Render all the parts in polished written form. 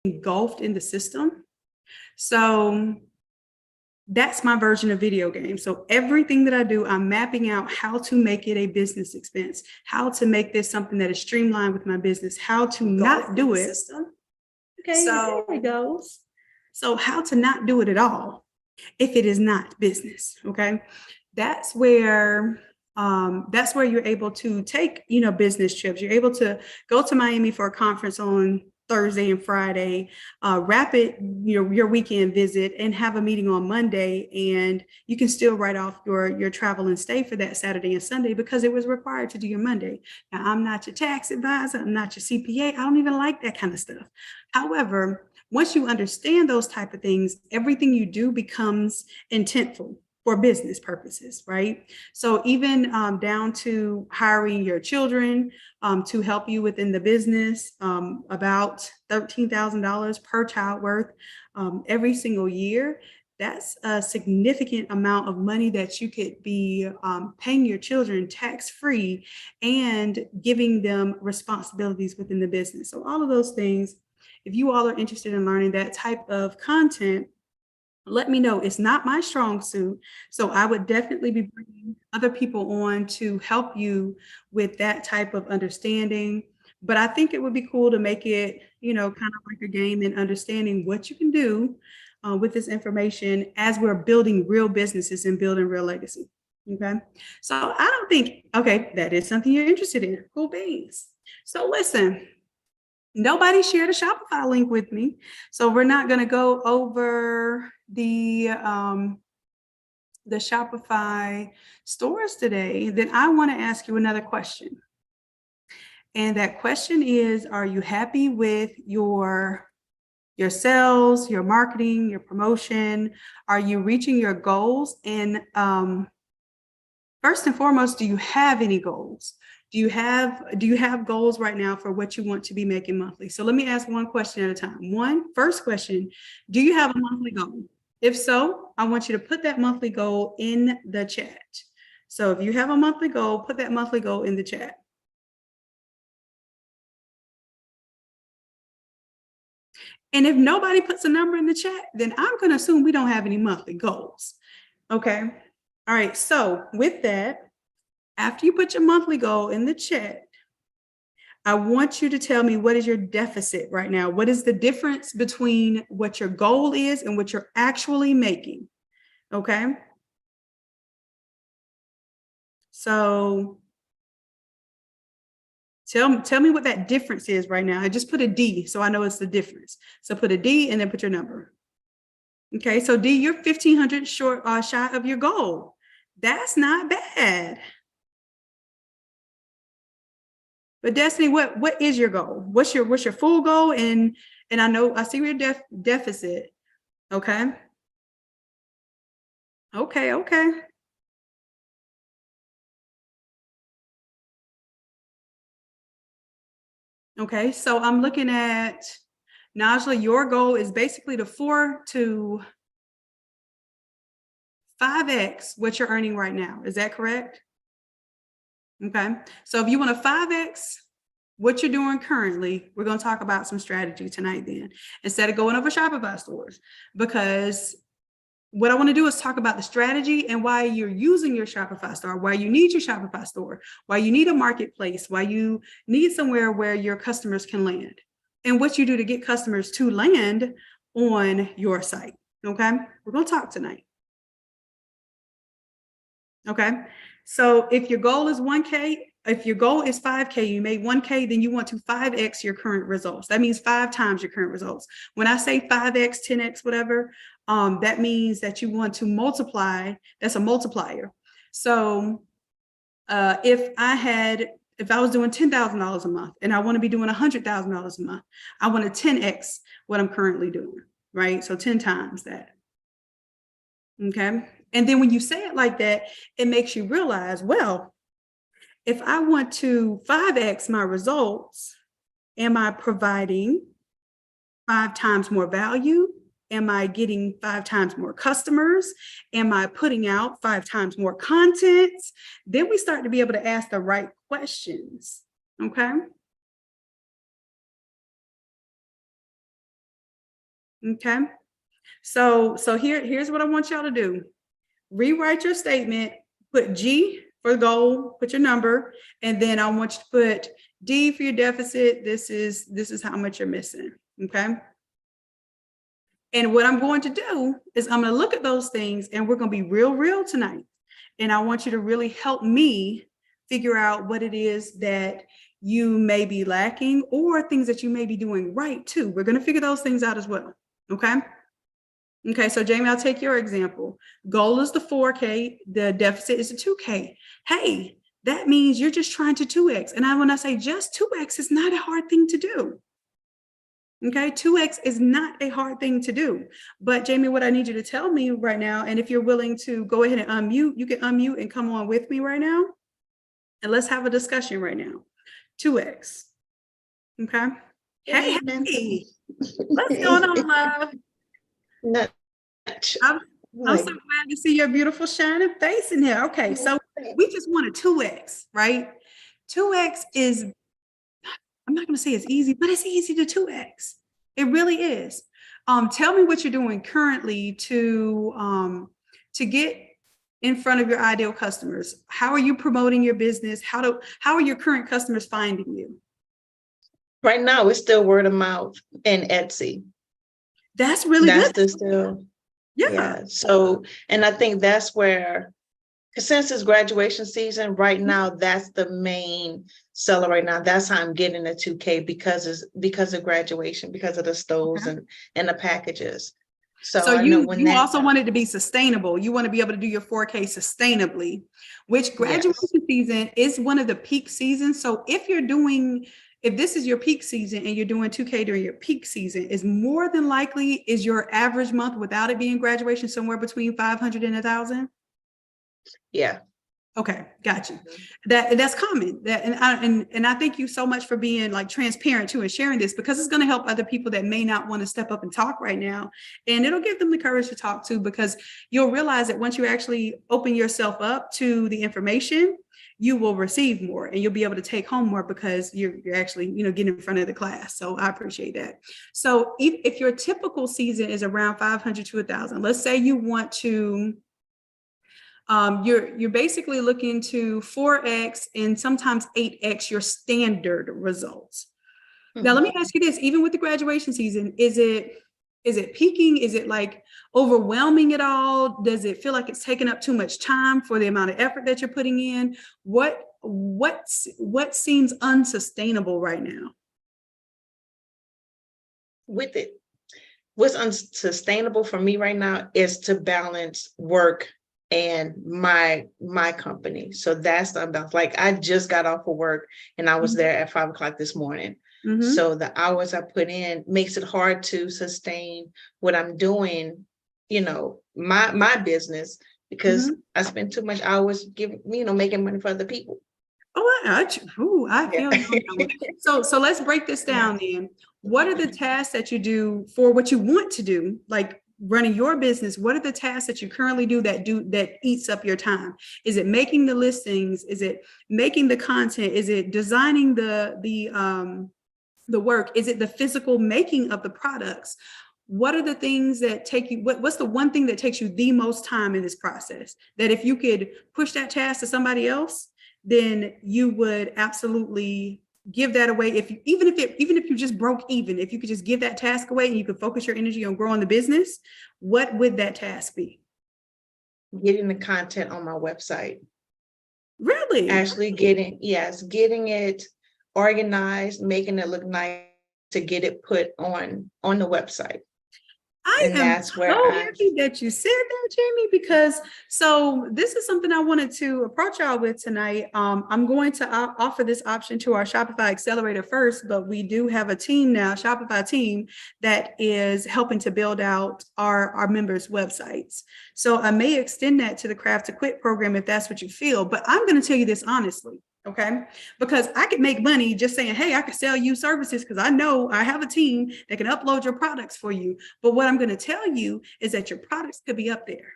engulfed in the system. So that's my version of video games. So everything that I do, I'm mapping out how to make it a business expense, how to make this something that is streamlined with my business, how to not do it. Okay, so there it goes. So how to not do it at all if it is not business. Okay, that's where you're able to take, business trips. You're able to go to Miami for a conference on Thursday and Friday, wrap it, your weekend visit, and have a meeting on Monday, and you can still write off your travel and stay for that Saturday and Sunday because it was required to do your Monday. Now, I'm not your tax advisor, I'm not your CPA, I don't even like that kind of stuff. However, once you understand those type of things, everything you do becomes intentful for business purposes, right? So even down to hiring your children to help you within the business, about $13,000 per child worth every single year. That's a significant amount of money that you could be paying your children tax-free and giving them responsibilities within the business. So all of those things, if you all are interested in learning that type of content, let me know. It's not my strong suit. So I would definitely be bringing other people on to help you with that type of understanding. But I think it would be cool to make it, kind of like a game and understanding what you can do with this information as we're building real businesses and building real legacy. Okay. So I don't think, okay, that is something you're interested in. Cool beans. So listen, nobody shared a Shopify link with me. So we're not going to go over the Shopify stores today. Then I want to ask you another question. And that question is, are you happy with your sales, your marketing, your promotion? Are you reaching your goals? And first and foremost, do you have any goals? Do you have goals right now for what you want to be making monthly? So let me ask one question at a time. First question, do you have a monthly goal? If so, I want you to put that monthly goal in the chat. So if you have a monthly goal, put that monthly goal in the chat. And if nobody puts a number in the chat, then I'm going to assume we don't have any monthly goals. Okay. All right. So with that, after you put your monthly goal in the chat, I want you to tell me, what is your deficit right now? What is the difference between what your goal is and what you're actually making? Okay. So tell me what that difference is right now. I just put a D, so I know it's the difference. So put a D and then put your number. Okay. So D, you're 1,500 shy of your goal. That's not bad. But Destiny, what is your goal? What's your full goal? And I know I see your deficit. Okay. Okay. Okay. So I'm looking at Najla, your goal is basically to 4 to 5x what you're earning right now. Is that correct? Okay. So if you want to 5x what you're doing currently, we're going to talk about some strategy tonight then, instead of going over Shopify stores, because what I want to do is talk about the strategy and why you're using your Shopify store, why you need your Shopify store, why you need a marketplace, why you need somewhere where your customers can land, and what you do to get customers to land on your site. Okay. We're going to talk tonight. Okay. So if your goal is 1K, if your goal is 5K, you made 1K, then you want to 5X your current results. That means 5 times your current results. When I say 5X, 10X, whatever, that means that you want to multiply. That's a multiplier. So if I was doing $10,000 a month and I want to be doing $100,000 a month, I want to 10X what I'm currently doing, right? So 10 times that. Okay. And then when you say it like that, it makes you realize, well, if I want to 5X my results, am I providing 5 times more value? Am I getting 5 times more customers? Am I putting out 5 times more content? Then we start to be able to ask the right questions. Okay. Okay. So here's what I want y'all to do. Rewrite your statement, put G for the goal, put your number, and then I want you to put D for your deficit. This is how much you're missing. Okay. And what I'm going to do is I'm going to look at those things and we're going to be real tonight. And I want you to really help me figure out what it is that you may be lacking or things that you may be doing right too. We're going to figure those things out as well. Okay. Okay. So Jamie, I'll take your example. Goal is the 4K. The deficit is the 2K. Hey, that means you're just trying to 2X. And when I say just 2X, it's not a hard thing to do. Okay, 2X is not a hard thing to do. But Jamie, what I need you to tell me right now, and if you're willing to go ahead and unmute, you can unmute and come on with me right now. And let's have a discussion right now. 2X. Okay. Hey, what's going on, love? I'm so glad to see your beautiful shining face in here. Okay, so we just want a 2X, right? 2X is, I'm not going to say it's easy, but it's easy to 2X. It really is. Tell me what you're doing currently to get in front of your ideal customers. How are you promoting your business? How are your current customers finding you? Right now, it's still word of mouth and Etsy. That's really good. That's still, yeah. So, and I think that's where, since it's graduation season right now, that's the main seller right now. That's how I'm getting the 2K because of graduation, because of the stoves and the packages. So you also want it to be sustainable. You want to be able to do your 4K sustainably, which graduation season is one of the peak seasons. So if this is your peak season and you're doing 2K during your peak season, is more than likely is your average month without it being graduation somewhere between 500 and 1,000? Yeah. Okay, got you. That's common. And I thank you so much for being like transparent too and sharing this, because it's going to help other people that may not want to step up and talk right now. And it'll give them the courage to talk too, because you'll realize that once you actually open yourself up to the information, you will receive more and you'll be able to take home more because you're actually, getting in front of the class. So I appreciate that. So if your typical season is around 500 to 1,000, let's say you want to, you're basically looking to 4X and sometimes 8X your standard results. Now, let me ask you this, even with the graduation season, is it peaking? Is it like overwhelming at all? Does it feel like it's taking up too much time for the amount of effort that you're putting in? What seems unsustainable right now? What's unsustainable for me right now is to balance work and my company. So that's the imbalance. Like I just got off of work and I was there at 5 o'clock this morning. So the hours I put in makes it hard to sustain what I'm doing, my business, because I spend too much hours making money for other people. Oh, I feel you. So let's break this down then. What are the tasks that you do for what you want to do, like running your business? What are the tasks that you currently do that eats up your time? Is it making the listings? Is it making the content? Is it designing the work? Is it the physical making of the products? What are the things that take you, what's the one thing that takes you the most time in this process? That if you could push that task to somebody else, then you would absolutely give that away. Even if you just broke even, if you could just give that task away and you could focus your energy on growing the business, what would that task be? Getting the content on my website. Really? Actually getting it organized, making it look nice, to get it put on the website. I am so happy that you said that, Jamie, because so this is something I wanted to approach y'all with tonight. I'm going to offer this option to our Shopify Accelerator first, but we do have a team now, Shopify team, that is helping to build out our members' websites. So I may extend that to the Craft to Quit program if that's what you feel, but I'm going to tell you this honestly. Okay, because I could make money just saying, hey, I could sell you services because I know I have a team that can upload your products for you. But what I'm going to tell you is that your products could be up there.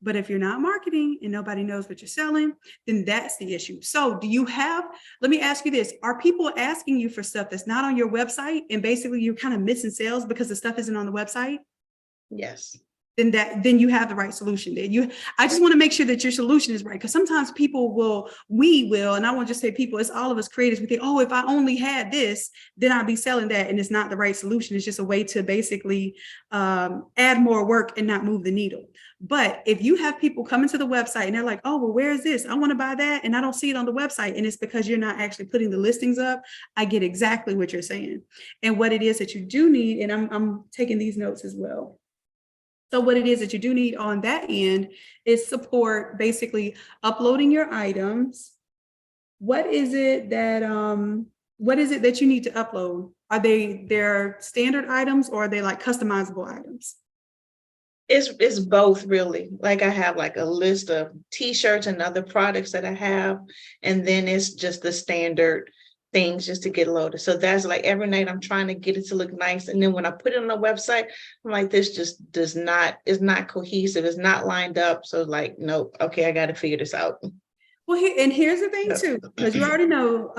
But if you're not marketing and nobody knows what you're selling, then that's the issue. So let me ask you this. Are people asking you for stuff that's not on your website and basically you're kind of missing sales because the stuff isn't on the website? Yes. Then you have the right solution. I just want to make sure that your solution is right. Because sometimes we will, and I won't just say people, it's all of us creators. We think, oh, if I only had this, then I'd be selling that. And it's not the right solution. It's just a way to basically add more work and not move the needle. But if you have people coming to the website and they're like, oh, well, where is this? I want to buy that. And I don't see it on the website. And it's because you're not actually putting the listings up. I get exactly what you're saying and what it is that you do need. And I'm taking these notes as well. So what it is that you do need on that end is support, basically uploading your items. What is it that you need to upload? Are they their standard items or are they like customizable items? It's both really. Like I have like a list of t-shirts and other products that I have, and then it's just the standard things just to get loaded. So that's like every night I'm trying to get it to look nice. And then when I put it on the website, I'm like, this just is not cohesive. It's not lined up. So like, nope. Okay, I got to figure this out. Well, here's the thing too, because you already know,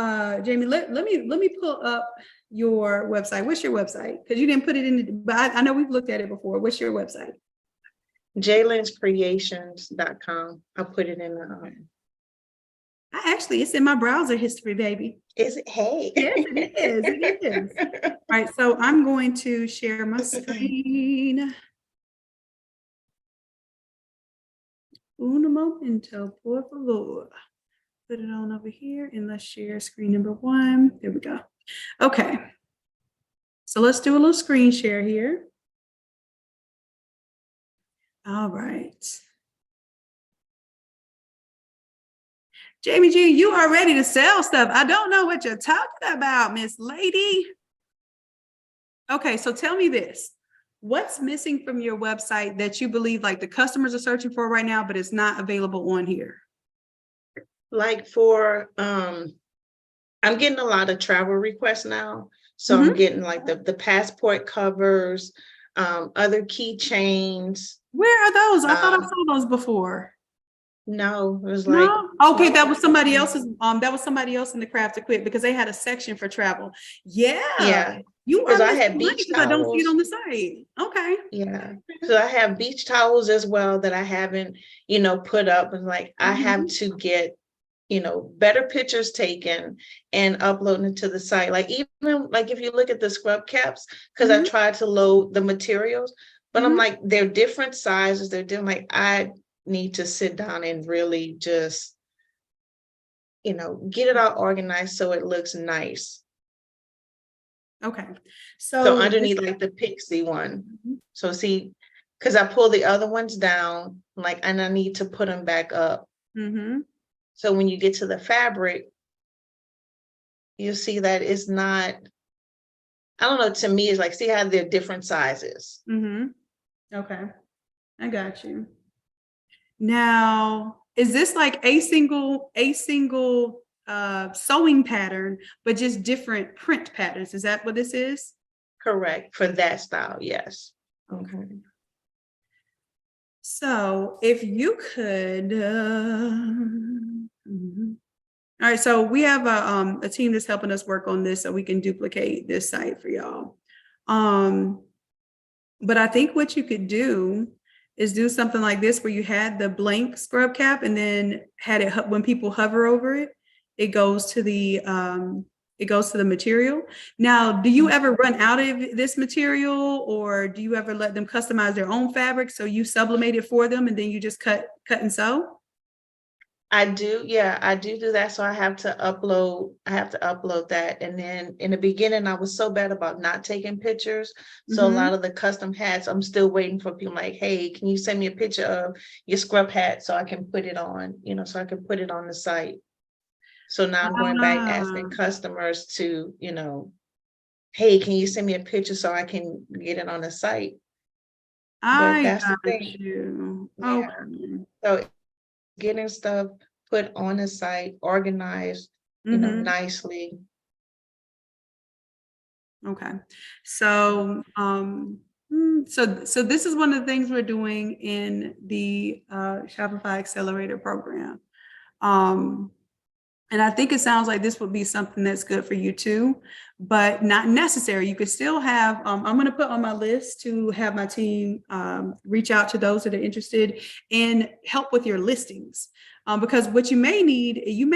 Jamie, let me pull up your website. What's your website? Because you didn't put it in, but I know we've looked at it before. What's your website? JLensCreations.com. I'll put it in the it's in my browser history, baby. Is it? Hey. Yes, it is. It is. All right, so I'm going to share my screen. Un momento, por favor. Put it on over here and let's share screen number 1. There we go. Okay. So let's do a little screen share here. All right. Jamie G, you are ready to sell stuff. I don't know what you're talking about, Miss Lady. Okay, so tell me this. What's missing from your website that you believe like the customers are searching for right now, but it's not available on here? Like for, I'm getting a lot of travel requests now. So I'm getting like the passport covers, other keychains. Where are those? I thought I saw those before. No, it was like, no? Okay, that was somebody else's, that was somebody else in the craft to quit because they had a section for travel. Yeah. You are I had beach towels. I don't see it on the site. Okay. Yeah. So I have beach towels as well that I haven't, put up, and like I have to get, better pictures taken and uploading it to the site. Like even like if you look at the scrub caps, because I tried to load the materials, but I'm like, they're different sizes. They're different. Like I need to sit down and really just, get it all organized so it looks nice. Okay. So underneath like the pixie one. So see, because I pull the other ones down, like, and I need to put them back up. So when you get to the fabric, you see that it's not, I don't know, to me, it's like, see how they're different sizes. Okay. I got you. Now, is this like a single sewing pattern, but just different print patterns? Is that what this is? Correct. For that style, yes. Okay. So if you could, all right, so we have a team that's helping us work on this so we can duplicate this site for y'all. But I think what you could do is do something like this where you had the blank scrub cap and then had it, when people hover over it, it goes to the material. Now, do you ever run out of this material, or do you ever let them customize their own fabric so you sublimate it for them and then you just cut and sew? I do. Yeah, I do that. So I have to upload that. And then in the beginning, I was so bad about not taking pictures. So a lot of the custom hats, I'm still waiting for people like, hey, can you send me a picture of your scrub hat so I can put it on, so I can put it on the site. So now I'm going back asking customers to, hey, can you send me a picture so I can get it on the site? I got you. Yeah. Okay. So getting stuff put on the site, organized, nicely. Okay. So, So this is one of the things we're doing in the Shopify Accelerator program. And I think it sounds like this would be something that's good for you too, but not necessary. You could still have, I'm going to put on my list to have my team reach out to those that are interested in help with your listings. Because what you may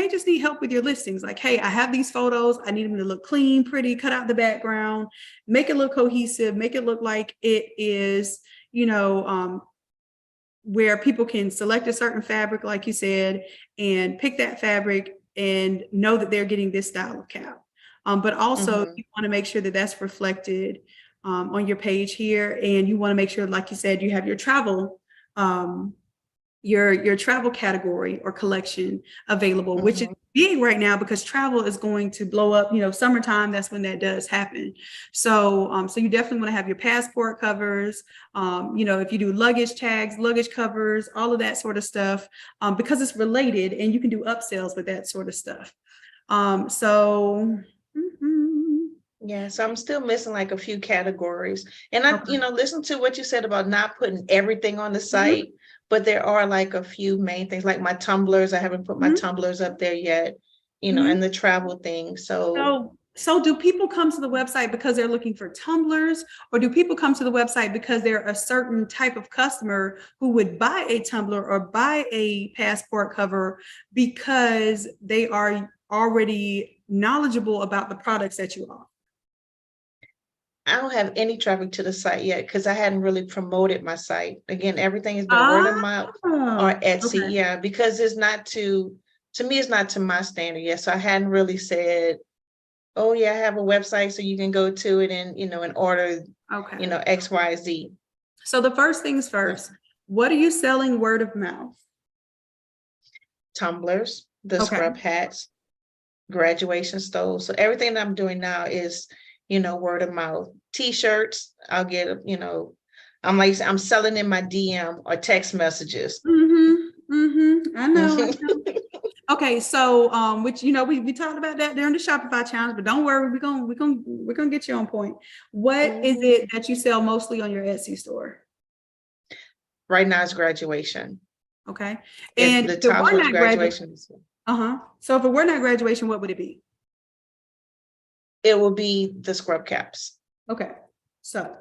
just need help with your listings. Like, hey, I have these photos. I need them to look clean, pretty, cut out the background, make it look cohesive, make it look like it is, where people can select a certain fabric, like you said, and pick that fabric and know that they're getting this style of cow. But also you want to make sure that that's reflected on your page here. And you want to make sure, like you said, you have your travel, your travel category or collection available, which is big right now because travel is going to blow up, summertime, that's when that does happen. So, so you definitely want to have your passport covers, if you do luggage tags, luggage covers, all of that sort of stuff, because it's related and you can do upsells with that sort of stuff. Yeah, so I'm still missing like a few categories. And I, listen to what you said about not putting everything on the site, but there are like a few main things, like my tumblers. I haven't put my tumblers up there yet, and the travel thing. So do people come to the website because they're looking for tumblers, or do people come to the website because they're a certain type of customer who would buy a tumbler or buy a passport cover because they are already knowledgeable about the products that you offer? I don't have any traffic to the site yet because I hadn't really promoted my site. Again, everything has been word of mouth or Etsy. Okay. Yeah, because it's not to me, it's not to my standard yet. So I hadn't really said, oh yeah, I have a website so you can go to it and, and order, X, Y, Z. So the first things first, what are you selling word of mouth? Tumblers, the scrub hats, graduation stoles. So everything that I'm doing now is, word of mouth. T-shirts, I'll get, I'm selling in my DM or text messages. I know. Okay, so which we talked about that during the Shopify challenge, but don't worry, we're gonna get you on point. What is it that you sell mostly on your Etsy store? Right now it's graduation. Okay, and the tops was graduation. So if it were not graduation, what would it be? It will be the scrub caps. Okay, so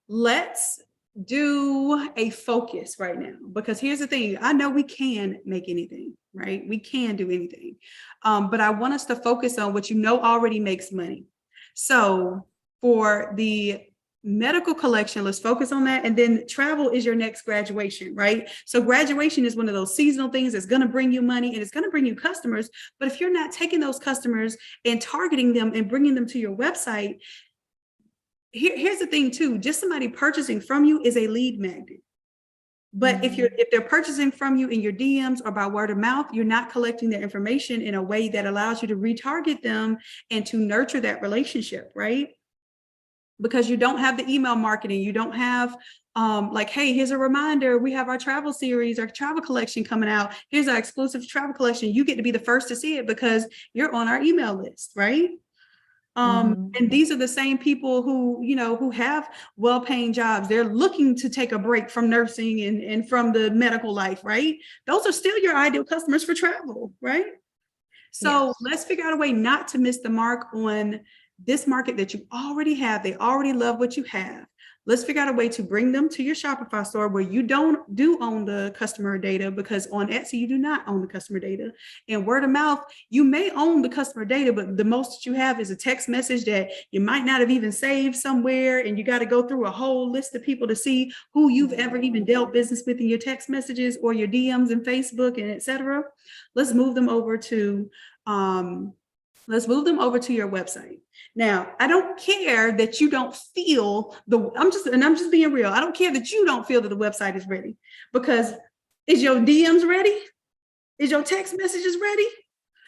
let's do a focus right now, because here's the thing. I know we can make anything, right? We can do anything. But I want us to focus on what already makes money. So for the medical collection, let's focus on that. And then travel is your next graduation, right? So graduation is one of those seasonal things that's going to bring you money and it's going to bring you customers. But if you're not taking those customers and targeting them and bringing them to your website, here's the thing too, just somebody purchasing from you is a lead magnet. But if they're purchasing from you in your DMs or by word of mouth, you're not collecting their information in a way that allows you to retarget them and to nurture that relationship, right? Because you don't have the email marketing, you don't have like, hey, here's a reminder, we have our travel series, our travel collection coming out. Here's our exclusive travel collection. You get to be the first to see it because you're on our email list, right? And these are the same people who have well-paying jobs. They're looking to take a break from nursing and from the medical life, right? Those are still your ideal customers for travel, right? So let's figure out a way not to miss the mark on this market that you already have. They already love what you have. Let's figure out a way to bring them to your Shopify store where you do own the customer data, because on Etsy, you do not own the customer data. And word of mouth, you may own the customer data, but the most that you have is a text message that you might not have even saved somewhere. And you got to go through a whole list of people to see who you've ever even dealt business with in your text messages or your DMs and Facebook and et cetera. Let's move them over to your website. Now, I don't care that you don't feel I'm just being real. I don't care that you don't feel that the website is ready, because is your DMs ready? Is your text messages ready?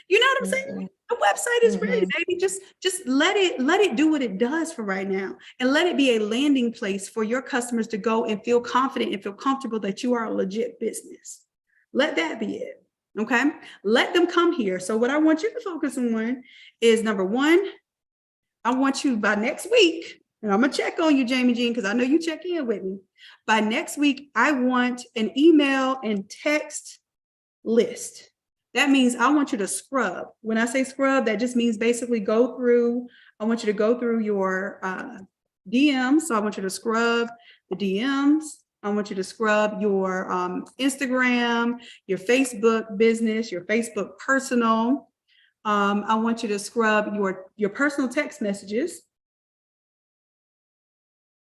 You know what I'm saying? The website is ready, baby. Just let it do what it does for right now, and let it be a landing place for your customers to go and feel confident and feel comfortable that you are a legit business. Let that be it. Okay. Let them come here. So what I want you to focus on is, number one, I want you by next week and I'm gonna check on you, Jamie Jean, because I know you check in with me. By next week, I want an email and text list. That means I want you to scrub. When I say scrub, that just means basically go through. I want you to go through your DMs. So I want you to scrub the DMs. I want you to scrub your Instagram, your Facebook business, your Facebook personal. I want you to scrub your personal text messages.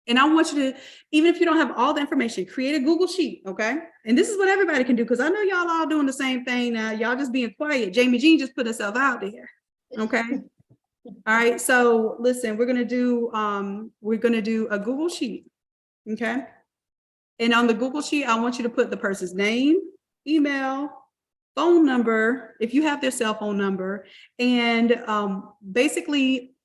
And I want you to, even if you don't have all the information, create a Google Sheet, okay? And this is what everybody can do, because I know y'all all doing the same thing now. Y'all just being quiet. Jamie Jean just put herself out there, okay? All right, so listen, we're gonna do a Google Sheet, okay? And on the Google Sheet, I want you to put the person's name, email, phone number, if you have their cell phone number, and basically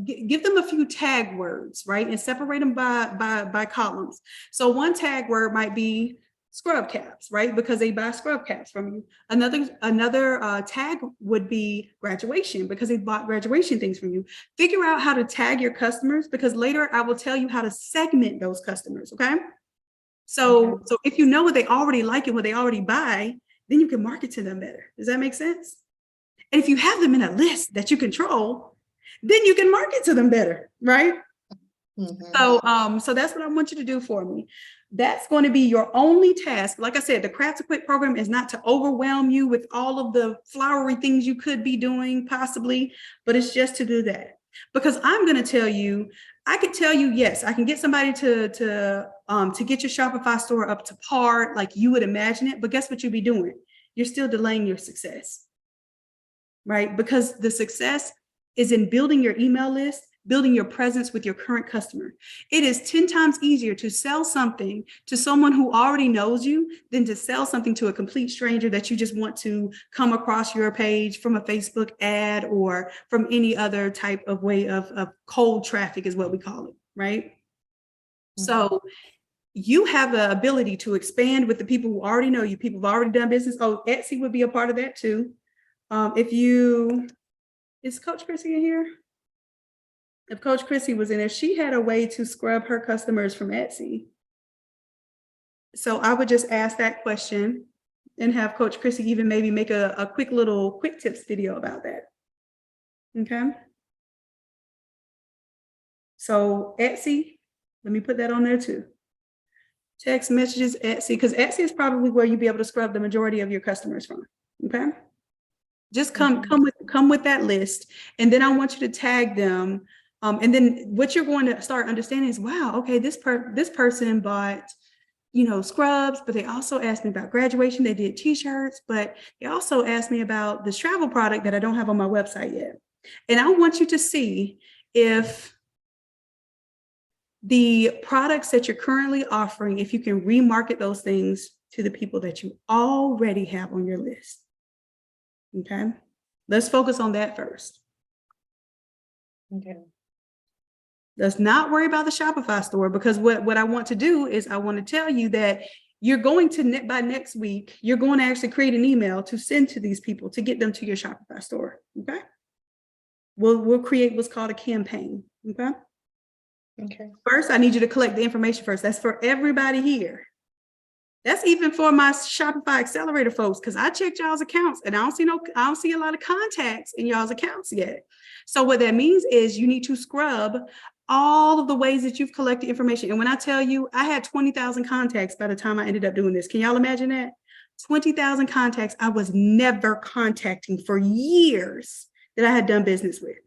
give them a few tag words, right? And separate them by columns. So one tag word might be scrub caps, right? Because they buy scrub caps from you. Another tag would be graduation, because they bought graduation things from you. Figure out how to tag your customers, because later I will tell you how to segment those customers, okay? So if you know what they already like and what they already buy, then you can market to them better. Does that make sense? And if you have them in a list that you control, then you can market to them better, right? Mm-hmm. So that's what I want you to do for me. That's going to be your only task. Like I said, the Craft to Quit program is not to overwhelm you with all of the flowery things you could be doing possibly, but it's just to do that. Because I'm going to tell you, I could tell you, yes, I can get somebody to get your Shopify store up to par like you would imagine it. But guess what you'll be doing? You're still delaying your success, right? Because the success is in building your email list, building your presence with your current customer. It is 10 times easier to sell something to someone who already knows you than to sell something to a complete stranger that you just want to come across your page from a Facebook ad or from any other type of way of cold traffic is what we call it, right? Mm-hmm. So you have the ability to expand with the people who already know you, people who've already done business. Oh, Etsy would be a part of that too. Is Coach Chrissy in here? If Coach Chrissy was in there, she had a way to scrub her customers from Etsy. So I would just ask that question and have Coach Chrissy even maybe make a quick tips video about that. Okay. So Etsy, let me put that on there too. Text messages, Etsy, because Etsy is probably where you'll be able to scrub the majority of your customers from. Okay. Just come with that list, and then I want you to tag them. And then what you're going to start understanding is, wow, okay, this person bought, scrubs, but they also asked me about graduation. They did t-shirts, but they also asked me about this travel product that I don't have on my website yet. And I want you to see if the products that you're currently offering, if you can remarket those things to the people that you already have on your list. Okay, let's focus on that first. Okay. Let's not worry about the Shopify store, because what I want to do is I want to tell you that you're going to, by next week, you're going to actually create an email to send to these people to get them to your Shopify store. Okay. We'll create what's called a campaign. Okay. Okay. First, I need you to collect the information first. That's for everybody here. That's even for my Shopify Accelerator folks, because I checked y'all's accounts and I don't see a lot of contacts in y'all's accounts yet. So what that means is you need to scrub all of the ways that you've collected information. And when I tell you, I had 20,000 contacts by the time I ended up doing this. Can y'all imagine that? 20,000 contacts I was never contacting for years that I had done business with.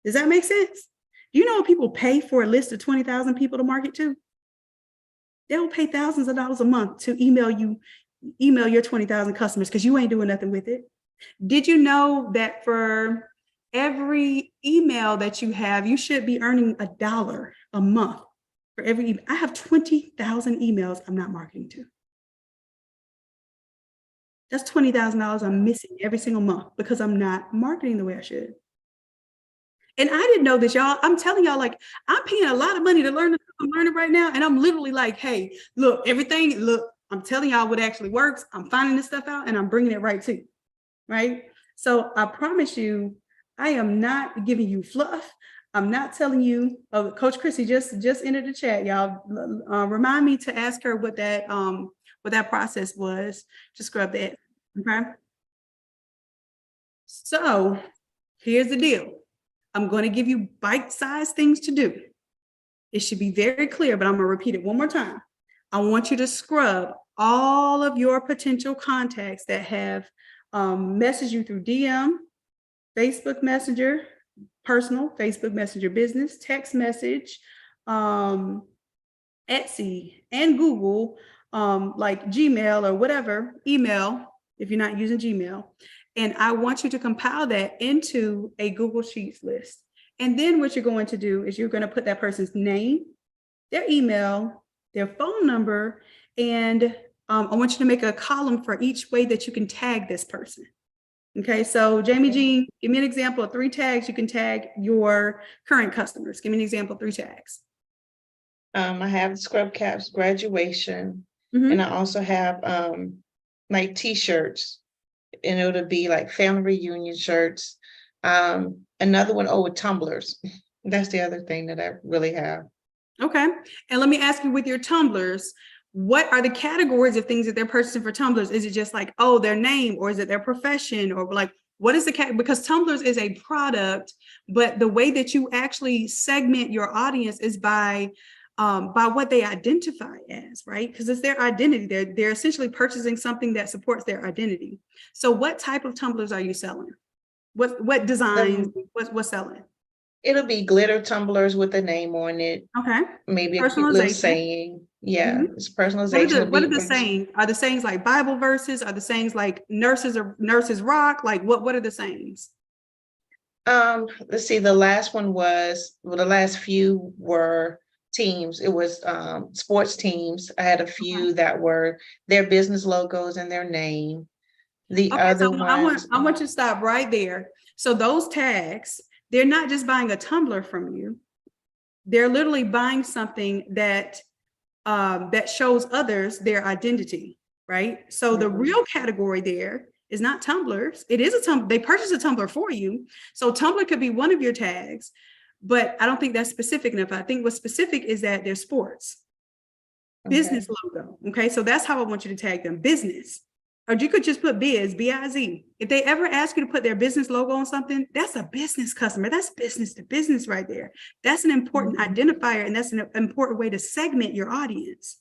Does that make sense? Do you know what people pay for a list of 20,000 people to market to? They'll pay thousands of dollars a month to email your 20,000 customers because you ain't doing nothing with it. Did you know that for every email that you have, you should be earning $1 a month for every email? I have 20,000 emails I'm not marketing to. That's $20,000 I'm missing every single month because I'm not marketing the way I should. And I didn't know this, y'all. I'm telling y'all, like, I'm paying a lot of money to learn the stuff I'm learning right now. And I'm literally like, hey, look, I'm telling y'all what actually works. I'm finding this stuff out and I'm bringing it right to you, right? So I promise you, I am not giving you fluff. I'm not telling you. Oh, Coach Chrissy just entered the chat, y'all. Remind me to ask her what that process was to scrub that. Okay. So here's the deal. I'm going to give you bite-sized things to do. It should be very clear, but I'm going to repeat it one more time. I want you to scrub all of your potential contacts that have messaged you through DM, Facebook Messenger, personal, Facebook Messenger business, text message, Etsy, and Google, like Gmail or whatever, email, if you're not using Gmail. And I want you to compile that into a Google Sheets list. And then what you're going to do is you're going to put that person's name, their email, their phone number, and I want you to make a column for each way that you can tag this person. Okay, so Jamie Jean, give me an example of 3 tags you can tag your current customers. Give me an example of 3 tags. I have the scrub caps graduation, and I also have like t-shirts, and it'll be like family reunion shirts. Another one, with tumblers. That's the other thing that I really have. Okay, and let me ask you, with your tumblers, what are the categories of things that they're purchasing for tumblers? Is it just like, oh, their name, or is it their profession, or like, what is the cat? Because tumblers is a product, but the way that you actually segment your audience is by what they identify as, right? Because it's their identity. They're essentially purchasing something that supports their identity. So what type of tumblers are you selling? What designs? What's selling? It'll be glitter tumblers with a name on it. Okay. Maybe a cute little saying. Yeah, it's personalization. What are the sayings? Are the sayings like Bible verses? Are the sayings like nurses rock? Like what are the sayings? Let's see. The last one was, well, the last few were teams. It was sports teams. I had a few that were their business logos and their name. The other ones, I want you to stop right there. So those tags, they're not just buying a tumbler from you. They're literally buying something that that shows others their identity, right? So the real category there is not tumblers. It is a tumbler. They purchase a tumbler for you. So tumbler could be one of your tags, but I don't think that's specific enough. I think what's specific is that they're sports. Business logo. Okay, so that's how I want you to tag them, business. Or you could just put biz, B-I-Z. If they ever ask you to put their business logo on something, that's a business customer. That's business to business right there. That's an important identifier, and that's an important way to segment your audience.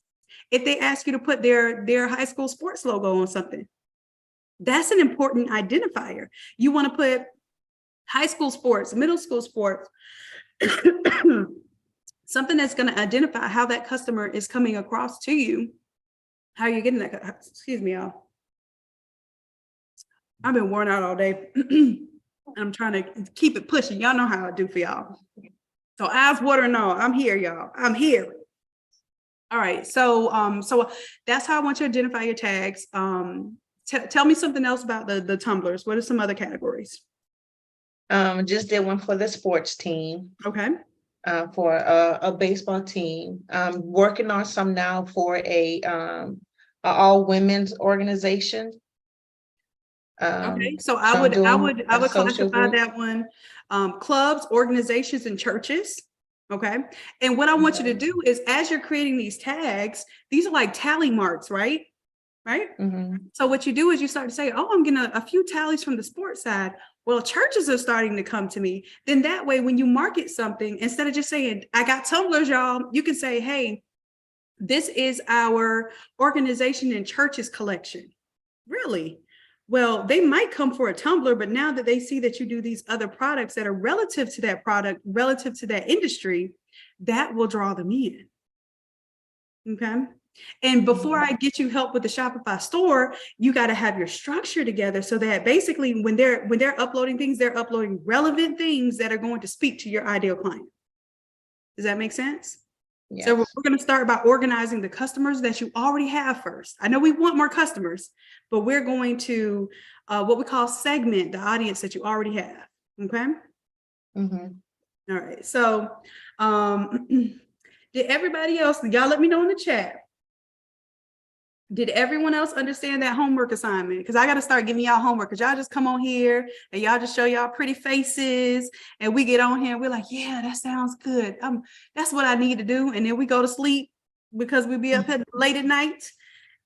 If they ask you to put their high school sports logo on something, that's an important identifier. You want to put high school sports, middle school sports, something that's going to identify how that customer is coming across to you, how you're getting that. Excuse me, y'all. I've been worn out all day. I'm trying to keep it pushing. Y'all know how I do for y'all. So eyes watering all. I'm here, y'all. I'm here. All right. So so that's how I want you to identify your tags. Tell me something else about the tumblers. What are some other categories? Just did one for the sports team. Okay. For a baseball team. Working on some now for a all women's organization. Okay, so I would classify that one, clubs, organizations, and churches. Okay, and what I want you to do is, as you're creating these tags, these are like tally marks, right? Right. So what you do is you start to say, oh, I'm getting a few tallies from the sports side. Well, churches are starting to come to me. Then that way, when you market something, instead of just saying, I got tumblers, y'all, you can say, hey, this is our organization and churches collection. Really? Well, they might come for a tumbler, but now that they see that you do these other products that are relative to that product, relative to that industry, that will draw them in. Okay. And before I get you help with the Shopify store, you got to have your structure together so that basically when they're uploading things, they're uploading relevant things that are going to speak to your ideal client. Does that make sense? Yes. So we're going to start by organizing the customers that you already have first. I know we want more customers, but we're going to what we call segment the audience that you already have. Okay. All right. So did everybody else, y'all let me know in the chat. Did everyone else understand that homework assignment? Because I got to start giving y'all homework, because y'all just come on here and y'all just show y'all pretty faces, and we get on here and we're like, yeah, that sounds good. That's what I need to do. And then we go to sleep because we be up late at night.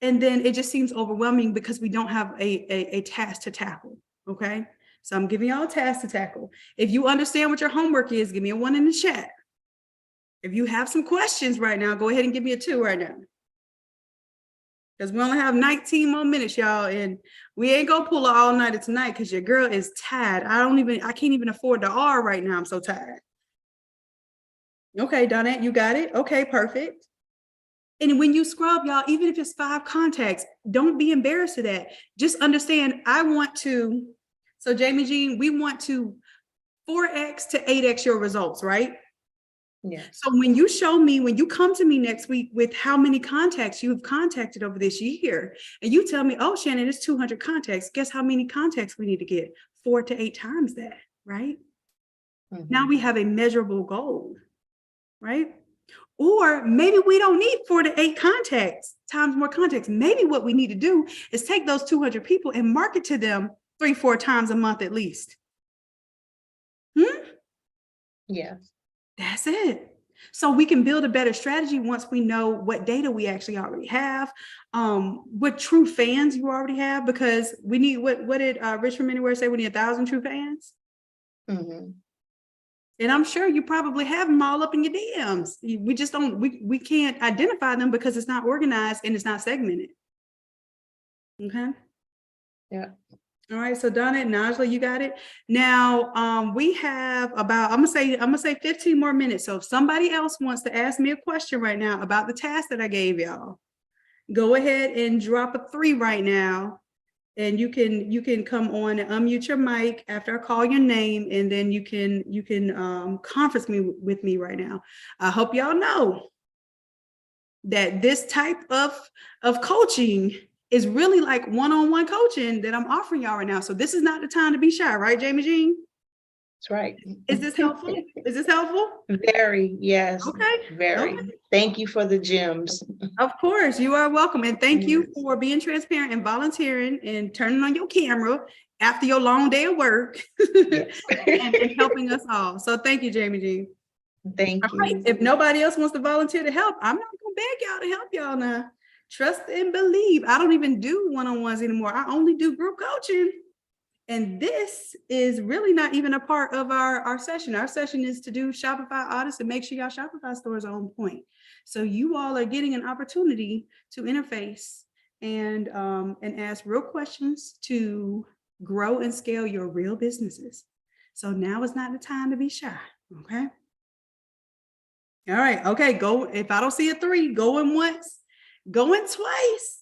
And then it just seems overwhelming because we don't have a task to tackle. Okay. So I'm giving y'all a task to tackle. If you understand what your homework is, give me a 1 in the chat. If you have some questions right now, go ahead and give me a 2 right now. Because we only have 19 more minutes, y'all. And we ain't gonna pull an all-nighter tonight because your girl is tired. I can't even afford the R right now. I'm so tired. Okay, Donette, you got it. Okay, perfect. And when you scrub, y'all, even if it's 5 contacts, don't be embarrassed of that. Just understand, so Jamie Jean, we want to 4x to 8x your results, right? Yeah. So when you come to me next week with how many contacts you've contacted over this year, and you tell me, oh, Shannon, it's 200 contacts. Guess how many contacts we need to get? 4 to 8 times that, right? Mm-hmm. Now we have a measurable goal, right? Or maybe we don't need 4 to 8 contacts times more contacts. Maybe what we need to do is take those 200 people and market to them 3-4 times a month at least. Yeah. That's it. So we can build a better strategy once we know what data we actually already have, what true fans you already have, because we need, what did Rich from Anywhere say? We need 1,000 true fans. Mm-hmm. And I'm sure you probably have them all up in your DMs. We just don't, we can't identify them because it's not organized and it's not segmented. Okay. Yeah. All right, so Donna and Najla, you got it. Now we have about, I'm gonna say 15 more minutes. So if somebody else wants to ask me a question right now about the task that I gave y'all, go ahead and drop a 3 right now. And you can come on and unmute your mic after I call your name, and then you can conference with me right now. I hope y'all know that this type of coaching is really like one-on-one coaching that I'm offering y'all right now. So this is not the time to be shy, right, Jamie Jean? That's right. Is this helpful? Is this helpful? Very, yes. Okay. Very. Okay. Thank you for the gems. Of course, you are welcome. And thank you for being transparent and volunteering and turning on your camera after your long day of work and helping us all. So thank you, Jamie Jean. Thank you. Right. If nobody else wants to volunteer to help, I'm not gonna beg y'all to help y'all now. Trust and believe. I don't even do one-on-ones anymore. I only do group coaching. And this is really not even a part of our session. Our session is to do Shopify audits and make sure y'all Shopify stores are on point. So you all are getting an opportunity to interface and ask real questions to grow and scale your real businesses. So now is not the time to be shy, okay? All right, okay, go. If I don't see a 3, going once, going twice.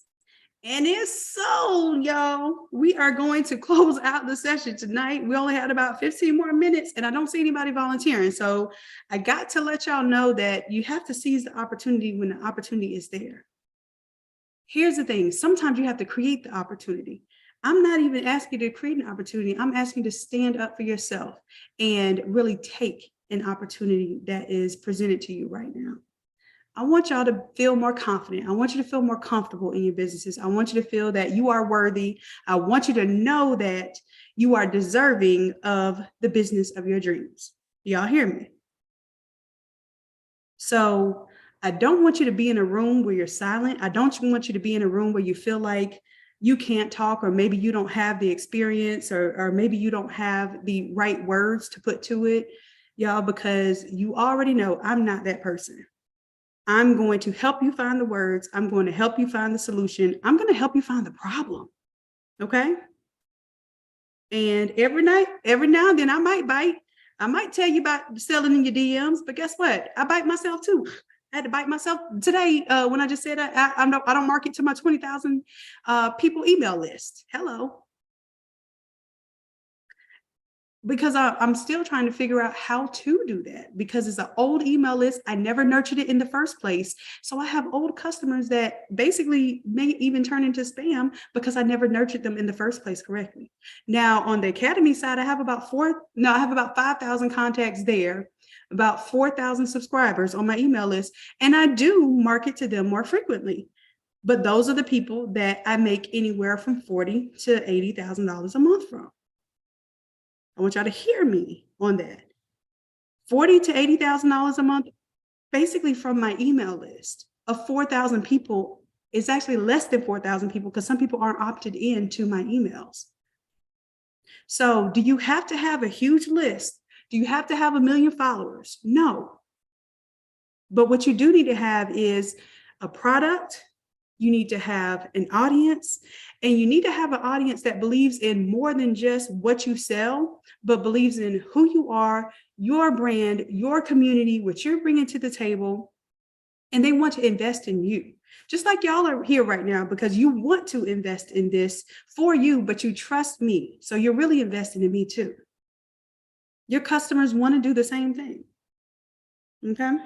And it's so, y'all, we are going to close out the session tonight. We only had about 15 more minutes and I don't see anybody volunteering. So I got to let y'all know that you have to seize the opportunity when the opportunity is there. Here's the thing. Sometimes you have to create the opportunity. I'm not even asking you to create an opportunity. I'm asking you to stand up for yourself and really take an opportunity that is presented to you right now. I want y'all to feel more confident. I want you to feel more comfortable in your businesses. I want you to feel that you are worthy. I want you to know that you are deserving of the business of your dreams. Y'all hear me? So I don't want you to be in a room where you're silent. I don't want you to be in a room where you feel like you can't talk, or maybe you don't have the experience, or maybe you don't have the right words to put to it, y'all, because you already know I'm not that person. I'm going to help you find the words. I'm going to help you find the solution. I'm going to help you find the problem. Okay. And every now and then I might bite. I might tell you about selling in your DMs, but guess what? I bite myself too. I had to bite myself today when I just said I don't market to my 20,000 people email list. Hello. Because I'm still trying to figure out how to do that, because it's an old email list. I never nurtured it in the first place. So I have old customers that basically may even turn into spam because I never nurtured them in the first place correctly. Now on the Academy side, I have about 5,000 contacts there, about 4,000 subscribers on my email list, and I do market to them more frequently. But those are the people that I make anywhere from $40,000 to $80,000 a month from. I want y'all to hear me on that. $40,000 to $80,000 a month, basically from my email list of 4,000 people. It's actually less than 4,000 people because some people aren't opted in to my emails. So do you have to have a huge list? Do you have to have 1 million followers? No. But what you do need to have is a product. You need to have an audience, and you need to have an audience that believes in more than just what you sell, but believes in who you are, your brand, your community, what you're bringing to the table, and they want to invest in you. Just like y'all are here right now because you want to invest in this for you, but you trust me. So you're really investing in me too. Your customers want to do the same thing. Okay.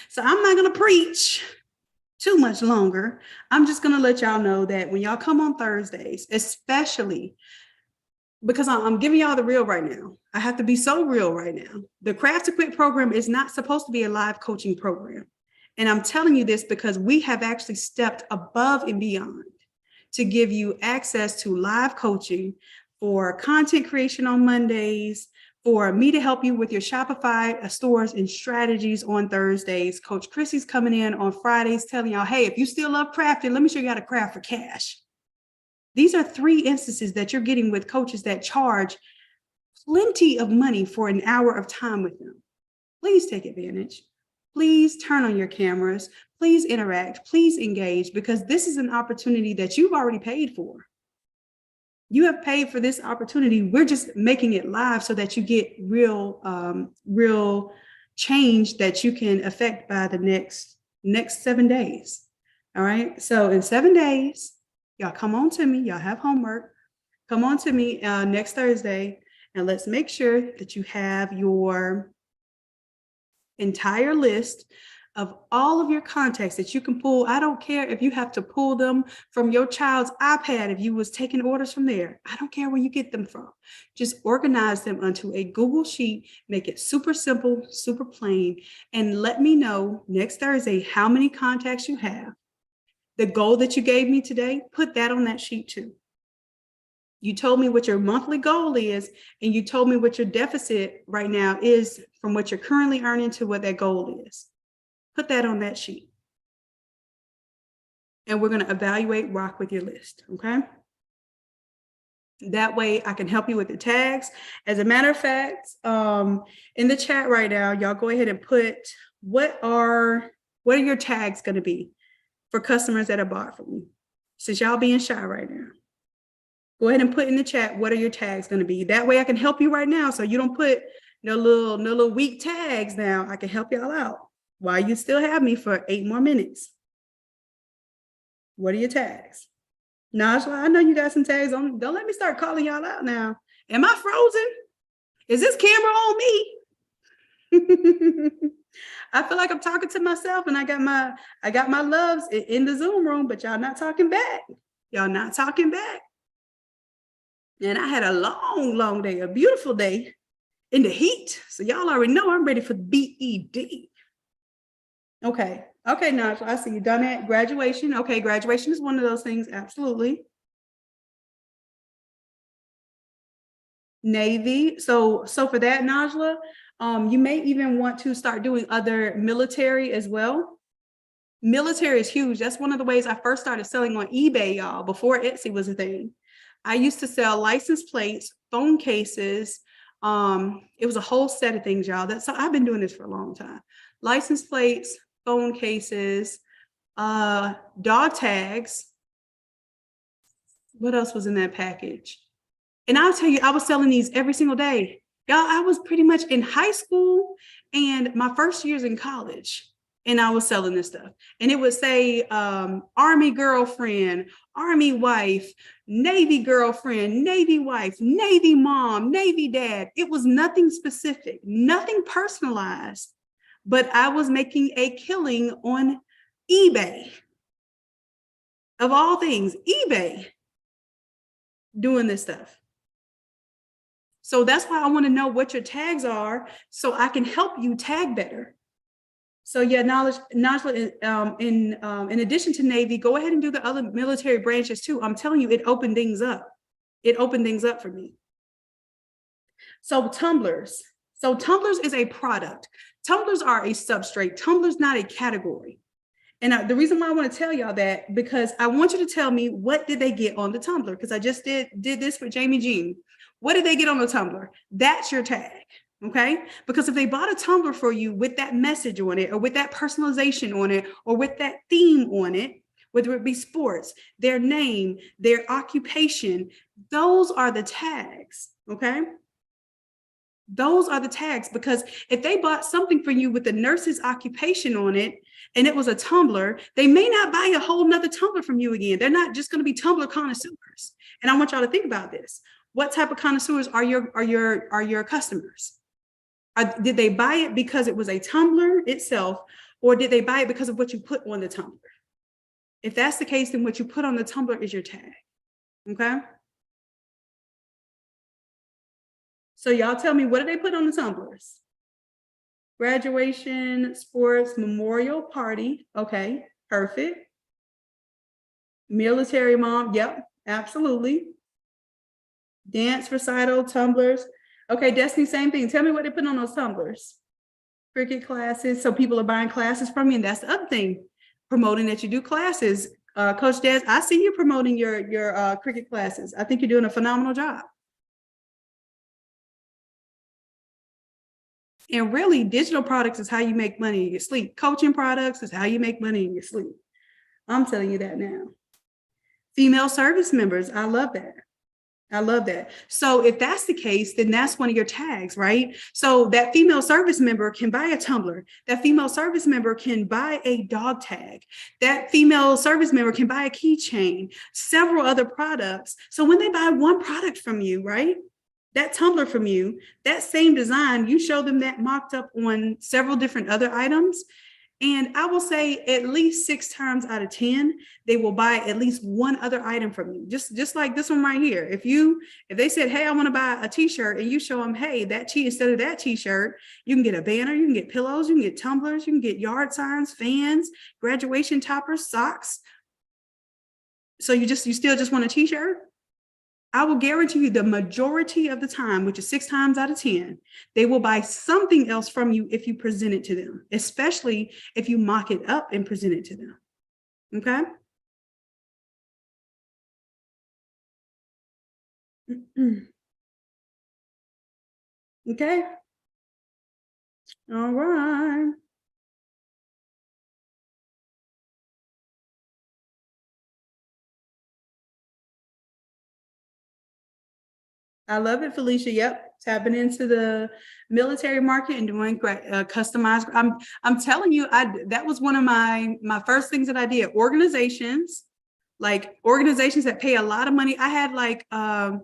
So I'm not going to preach too much longer. I'm just going to let y'all know that when y'all come on Thursdays, especially because I'm giving y'all the real right now. I have to be so real right now. The Craft to Quit program is not supposed to be a live coaching program. And I'm telling you this because we have actually stepped above and beyond to give you access to live coaching for content creation on Mondays, for me to help you with your Shopify stores and strategies on Thursdays. Coach Chrissy's coming in on Fridays telling y'all, hey, if you still love crafting, let me show you how to craft for cash. These are 3 instances that you're getting with coaches that charge plenty of money for an hour of time with them. Please take advantage. Please turn on your cameras. Please interact. Please engage, because this is an opportunity that you've already paid for. You have paid for this opportunity. We're just making it live so that you get real change that you can affect by the next 7 days. All right. So in 7 days, y'all come on to me. Y'all have homework. Come on to me next Thursday, and let's make sure that you have your entire list of all of your contacts that you can pull. I don't care if you have to pull them from your child's iPad, if you was taking orders from there. I don't care where you get them from. Just organize them onto a Google sheet, make it super simple, super plain, and let me know next Thursday how many contacts you have. The goal that you gave me today, put that on that sheet too. You told me what your monthly goal is, and you told me what your deficit right now is from what you're currently earning to what that goal is. Put that on that sheet. And we're going to evaluate, rock with your list, okay? That way I can help you with the tags. As a matter of fact, in the chat right now, y'all go ahead and put what are your tags going to be for customers that are bought from you? Since y'all being shy right now. Go ahead and put in the chat, what are your tags going to be? That way I can help you right now. So you don't put no little weak tags now. I can help y'all out while you still have me for 8 more minutes. What are your tags? Najla, I know you got some tags on. Don't let me start calling y'all out now. Am I frozen? Is this camera on me? I feel like I'm talking to myself, and I got my loves in the Zoom room, but y'all not talking back. Y'all not talking back. And I had a long day, a beautiful day in the heat. So y'all already know I'm ready for the BED. Okay, Najla, I see you done at graduation. Okay, graduation is one of those things, absolutely. Navy. So for that, Najla, you may even want to start doing other military as well. Military is huge. That's one of the ways I first started selling on eBay, y'all, before Etsy was a thing. I used to sell license plates, phone cases. It was a whole set of things, y'all. So I've been doing this for a long time. License plates, phone cases, dog tags. What else was in that package? And I'll tell you, I was selling these every single day. Y'all, I was pretty much in high school and my first years in college, and I was selling this stuff. And it would say Army girlfriend, Army wife, Navy girlfriend, Navy wife, Navy mom, Navy dad. It was nothing specific, nothing personalized, but I was making a killing on eBay. Of all things, eBay, doing this stuff. So that's why I want to know what your tags are so I can help you tag better. So yeah, Najla, in addition to Navy, go ahead and do the other military branches too. I'm telling you, it opened things up. It opened things up for me. So tumblers. So tumblers is a product. Tumblers are a substrate. Tumblers not a category. And the reason why I want to tell y'all that, because I want you to tell me, what did they get on the tumbler? Because I just did this for Jamie Jean. What did they get on the tumbler? That's your tag. Okay. Because if they bought a tumbler for you with that message on it, or with that personalization on it, or with that theme on it, whether it be sports, their name, their occupation, those are the tags. Okay. Those are the tags, because if they bought something for you with the nurse's occupation on it and it was a tumbler, they may not buy a whole nother tumbler from you again. They're not just going to be tumbler connoisseurs. And I want y'all to think about this. What type of connoisseurs are your customers? Did they buy it because it was a tumbler itself, or did they buy it because of what you put on the tumbler? If that's the case, then what you put on the tumbler is your tag. Okay. So y'all tell me, what did they put on the tumblers? Graduation, sports, memorial, party. Okay, perfect. Military mom. Yep, absolutely. Dance recital, tumblers. Okay, Destiny, same thing. Tell me what they put on those tumblers. Cricket classes. So people are buying classes from me, and that's the other thing. Promoting that you do classes. Coach Des, I see you promoting your cricket classes. I think you're doing a phenomenal job. And really, digital products is how you make money in your sleep. Coaching products is how you make money in your sleep. I'm telling you that now. Female service members, I love that. I love that. So if that's the case, then that's one of your tags, right? So that female service member can buy a tumbler. That female service member can buy a dog tag. That female service member can buy a keychain, several other products. So when they buy one product from you, right? That tumbler from you, that same design, you show them that mocked up on several different other items. And I will say at least 6 times out of 10, they will buy at least one other item from you. Just like this one right here. If they said, hey, I want to buy a t-shirt, and you show them, hey, instead of that t-shirt, you can get a banner, you can get pillows, you can get tumblers, you can get yard signs, fans, graduation toppers, socks. So you still just want a t-shirt? I will guarantee you the majority of the time, which is 6 times out of 10, they will buy something else from you if you present it to them, especially if you mock it up and present it to them. Okay. Okay. All right. I love it, Felicia. Yep, tapping into the military market and doing customized. I'm telling you, that was one of my first things that I did. Organizations that pay a lot of money. I had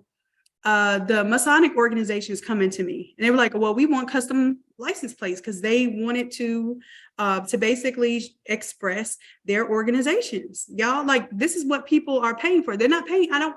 the Masonic organizations come into me, and they were like, well, we want custom license plates, because they wanted to basically express their organizations. Y'all, like, this is what people are paying for. They're not paying. I don't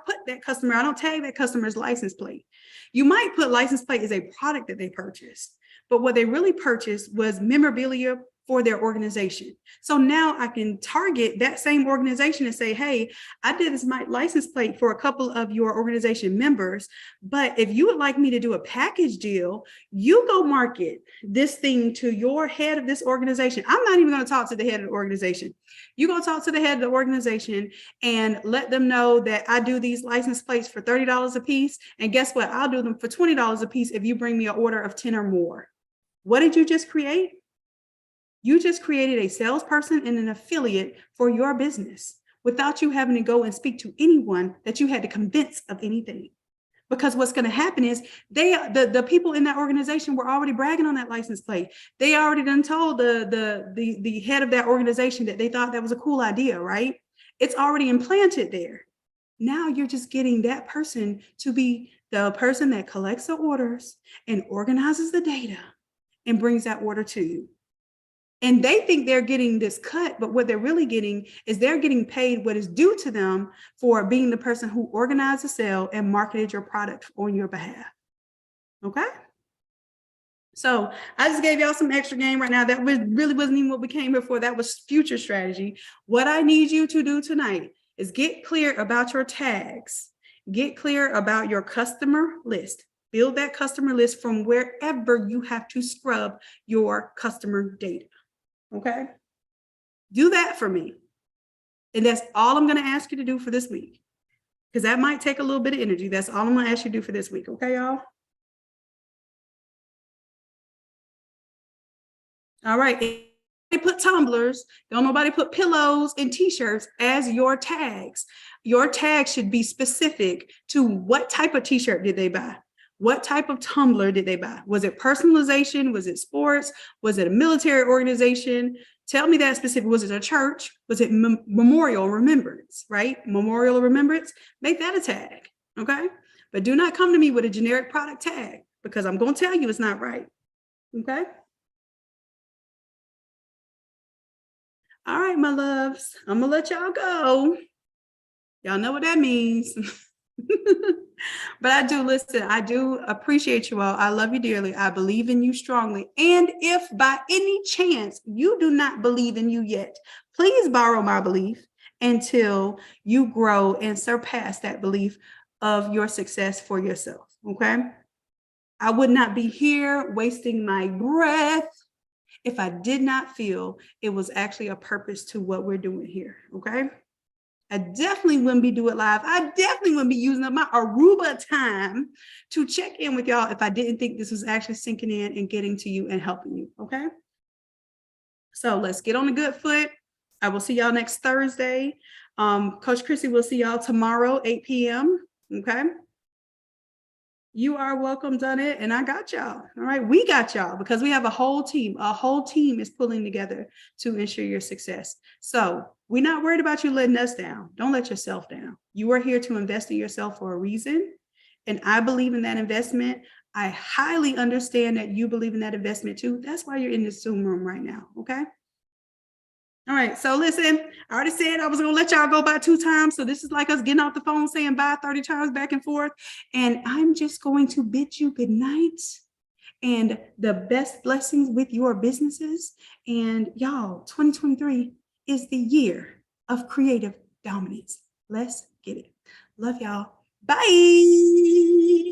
tag that customer's license plate. You might put license plate as a product that they purchased, but what they really purchased was memorabilia for their organization. So now I can target that same organization and say, hey, I did this license plate for a couple of your organization members, but if you would like me to do a package deal, you go market this thing to your head of this organization. I'm not even going to talk to the head of the organization. You go talk to the head of the organization and let them know that I do these license plates for $30 a piece. And guess what? I'll do them for $20 a piece if you bring me an order of 10 or more. What did you just create? You just created a salesperson and an affiliate for your business without you having to go and speak to anyone that you had to convince of anything. Because what's going to happen is the people in that organization were already bragging on that license plate. They already done told the head of that organization that they thought that was a cool idea, right? It's already implanted there. Now you're just getting that person to be the person that collects the orders and organizes the data and brings that order to you. And they think they're getting this cut, but what they're really getting is they're getting paid what is due to them for being the person who organized the sale and marketed your product on your behalf. Okay? So I just gave y'all some extra game right now. That really wasn't even what we came here for. That was future strategy. What I need you to do tonight is get clear about your tags. Get clear about your customer list. Build that customer list from wherever you have to scrub your customer data. Okay? Do that for me. And that's all I'm going to ask you to do for this week. Because that might take a little bit of energy. That's all I'm going to ask you to do for this week. Okay, y'all? All right. They put tumblers. Don't nobody put pillows and t-shirts as your tags. Your tag should be specific to what type of t-shirt did they buy? What type of tumbler did they buy? Was it personalization? Was it sports? Was it a military organization? Tell me that specific. Was it a church? Was it memorial remembrance, right? Memorial remembrance. Make that a tag, okay? But do not come to me with a generic product tag because I'm going to tell you it's not right, okay? All right, my loves, I'm gonna let y'all go. Y'all know what that means. But I do appreciate you all. I love you dearly. I believe in you strongly. And if by any chance you do not believe in you yet, please borrow my belief until you grow and surpass that belief of your success for yourself, okay? I would not be here wasting my breath if I did not feel it was actually a purpose to what we're doing here, okay? I definitely wouldn't be doing it live. I definitely wouldn't be using up my Aruba time to check in with y'all if I didn't think this was actually sinking in and getting to you and helping you, okay? So let's get on a good foot. I will see y'all next Thursday. Coach Chrissy will see y'all tomorrow, 8 p.m., okay? You are welcome, done it, and I got y'all. All right, we got y'all because we have a whole team. A whole team is pulling together to ensure your success. So we're not worried about you letting us down. Don't let yourself down. You are here to invest in yourself for a reason, and I believe in that investment. I highly understand that you believe in that investment too. That's why you're in this Zoom room right now, okay? All right, so listen, I already said I was gonna let y'all go by 2 times. So this is like us getting off the phone saying bye 30 times back and forth. And I'm just going to bid you good night and the best blessings with your businesses. And y'all, 2023 is the year of creative dominance. Let's get it. Love y'all. Bye.